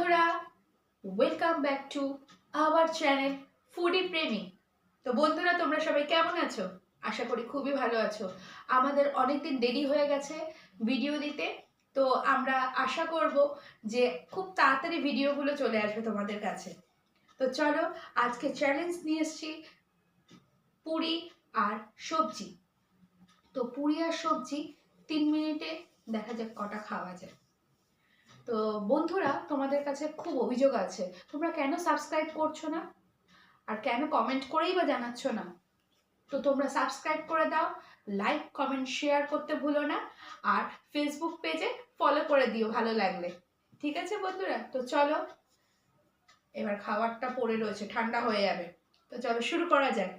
বন্ধুরা, welcome back to our channel foodie প্রেমী। তো বন্ধুরা, তোমরা সবাই কেমন আছো? আশা করি খুবই ভালো আছো। আমাদের অনেকদিন দেরি হয়ে গেছে ভিডিও দিতে, তো আমরা আশা করব যে খুব তাড়াতাড়ি ভিডিওগুলো চলে আসবে তোমাদের কাছে। তো চলো, আজকে চ্যালেঞ্জ নিয়ে এসেছি পুরি আর সবজি। তো পুরি আর সবজি 3 মিনিটে দেখা যাক কটা খাওয়া যায়। তো বন্ধুরা, তোমাদের কাছে খুব অভিযোগ আছে, তোমরা কেন সাবস্ক্রাইব করছো না আর কেন কমেন্ট করেই বা জানাচ্ছ না। তো তোমরা সাবস্ক্রাইব করে দাও, লাইক কমেন্ট শেয়ার করতে ভুলো না, আর ফেসবুক পেজে ফলো করে দিও ভালো লাগলে। ঠিক আছে বন্ধুরা, তো চলো, এবার খাবারটা পড়ে রয়েছে, ঠান্ডা হয়ে যাবে। তো চলো শুরু করা যাক।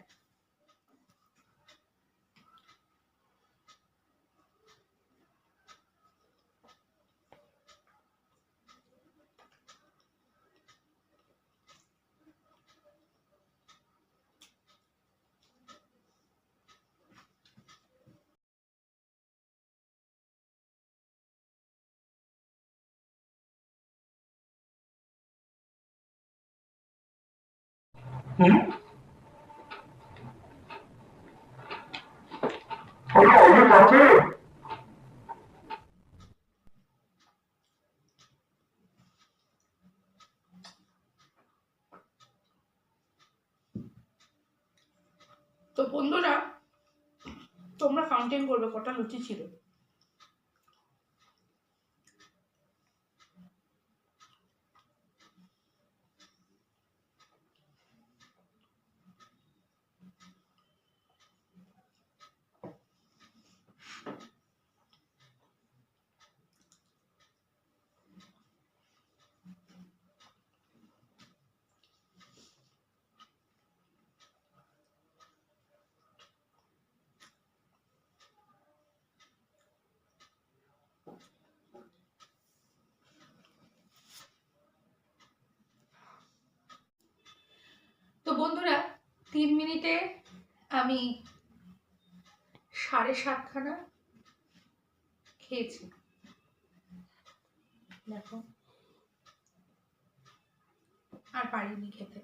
তো বন্ধুরা, তোমরা কাউন্টিং করবে কটা লুচি ছিল। তো বন্ধুরা, 3 মিনিটে আমি 7.5খানা খেয়েছি। দেখো, আর পারিনি খেতে।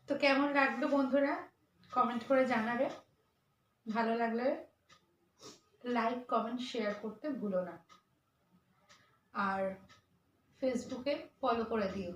তো কেমন লাগলো বন্ধুরা, কমেন্ট করে জানাবে। ভালো লাগলে লাইক কমেন্ট শেয়ার করতে ভুলো না, আর ফেসবুকে ফলো করে দিও।